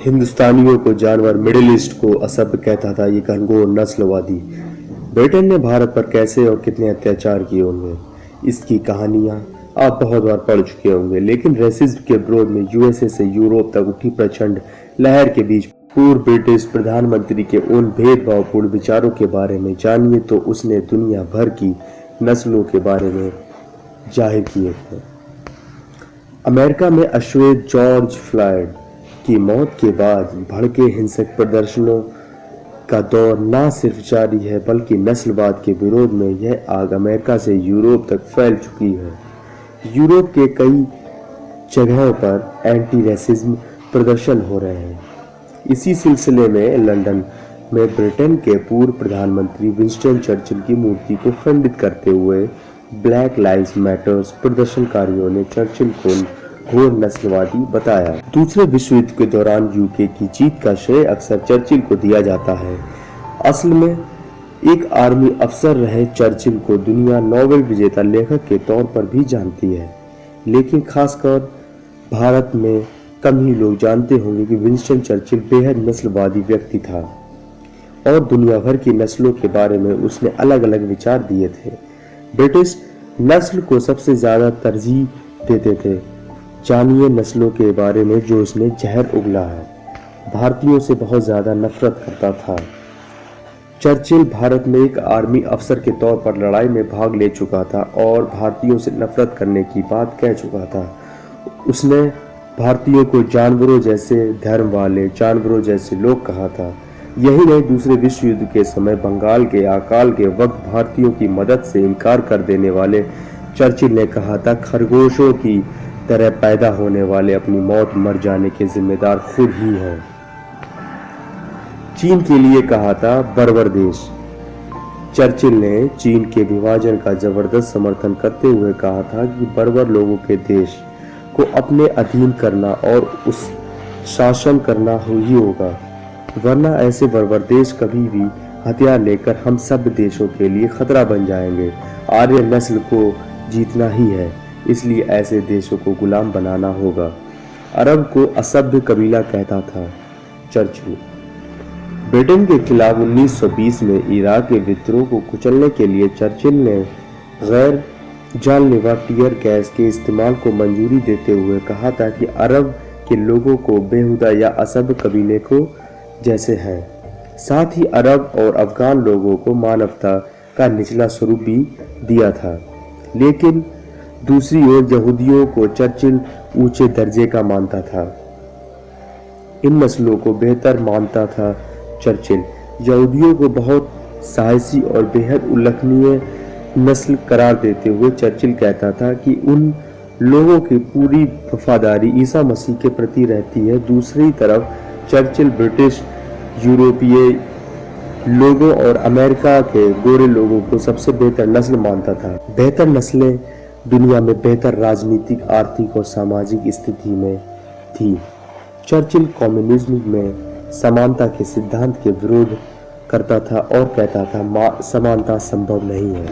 हिंदुस्तानियों को जानवर, middle east को असभ्य कहता था ये घनघोर नस्लवादी। ब्रिटेन ने भारत पर कैसे और कितने अत्याचार किए होंगे, इसकी कहानियां आप बहुत बार पढ़ चुके होंगे। लेकिन रेसिज्म के विरोध में यूएसए से यूरोप तक उठी प्रचंड लहर के बीच पूर्व ब्रिटिश प्रधानमंत्री के उन भेदभावपूर्ण विचारों के बारे में जानिए तो उसने दुनिया भर की नस्लों के बारे में जाहिर किए थे। अमेरिका में अश्वेत जॉर्ज फ्लॉयड की मौत के बाद भड़के हिंसक प्रदर्शनों का दौर न सिर्फ जारी है बल्कि नस्लवाद के विरोध में यह आग अमेरिका से यूरोप तक फैल चुकी है। यूरोप के कई जगहों पर एंटी रेसिज्म प्रदर्शन हो रहे हैं। इसी सिलसिले में लंदन में ब्रिटेन के पूर्व प्रधानमंत्री विंस्टन चर्चिल की मूर्ति को खंडित करते हुए ब्लैक लाइव्स मैटर्स प्रदर्शनकारियों ने चर्चिल को घोर नस्लवादी बताया। दूसरे विश्व युद्ध के दौरान यूके की जीत का श्रेय अक्सर चर्चिल को दिया जाता है। असल में एक आर्मी अफसर रहे चर्चिल को दुनिया नोबेल विजेता लेखक के तौर पर भी जानती है, लेकिन खासकर भारत में कम ही लोग जानते होंगे कि विंस्टन चर्चिल बेहद नस्लवादी व्यक्ति था और दुनिया भर की नस्लों के बारे में उसने अलग अलग विचार दिए थे। ब्रिटिश नस्ल को सबसे ज्यादा तरजीह देते थे। जानिए नस्लों के बारे में जो उसने जहर उगला है। भारतीयों से बहुत ज्यादा नफरत करता था। चर्चिल भारत में एक आर्मी अफसर के तौर पर लड़ाई में भाग ले चुका था और भारतीयों से नफरत करने की बात कह चुका था। उसने भारतीयों को जानवरों जैसे धर्म वाले, जानवरों जैसे लोग कहा था। यही नहीं, दूसरे विश्व युद्ध के समय बंगाल के अकाल के वक्त भारतीयों की मदद से इनकार कर देने वाले चर्चिल ने कहा था खरगोशों की तरह पैदा होने वाले अपनी मौत मर जाने के जिम्मेदार खुद ही हैं। चीन के लिए कहा था बर्बर देश। चर्चिल ने चीन के विभाजन का जबरदस्त समर्थन करते हुए कहा था कि बर्बर लोगों के देश को अपने अधीन करना और उस शासन करना ही होगा, वरना ऐसे बर्बर देश कभी भी हथियार लेकर हम सब देशों के लिए खतरा बन जाएंगे। आर्य नस्ल को जीतना ही है, इसलिए ऐसे देशों को गुलाम बनाना होगा। अरब को असभ्य कबीला कहता था चर्चिल। ब्रिटेन के खिलाफ 1920 में इराक के विद्रोह को कुचलने के लिए चर्चिल ने गैर जानलेवा टियर गैस के इस्तेमाल को मंजूरी देते हुए कहा था कि अरब के लोगों को बेहुदा या असभ्य कबीले को जैसे हैं। साथ ही अरब और अफगान लोगों को मानवता का निचला स्वरूप भी दिया था। लेकिन दूसरी ओर यहूदियों को चर्चिल ऊंचे दर्जे का मानता था। इन नस्लों को बेहतर मानता था चर्चिल। यहूदियों को बहुत साहसी और बेहद उल्लेखनीय नस्ल करार देते हुए चर्चिल कहता था कि उन लोगों की पूरी वफादारी ईसा मसीह के प्रति रहती है। दूसरी तरफ चर्चिल ब्रिटिश, यूरोपीय लोगों और अमेरिका के गोरे लोगों को सबसे बेहतर नस्ल मानता था। बेहतर नस्लें दुनिया में बेहतर राजनीतिक, आर्थिक और सामाजिक स्थिति में थी। चर्चिल कम्युनिज्म में समानता के सिद्धांत के विरोध करता था और कहता था समानता संभव नहीं है।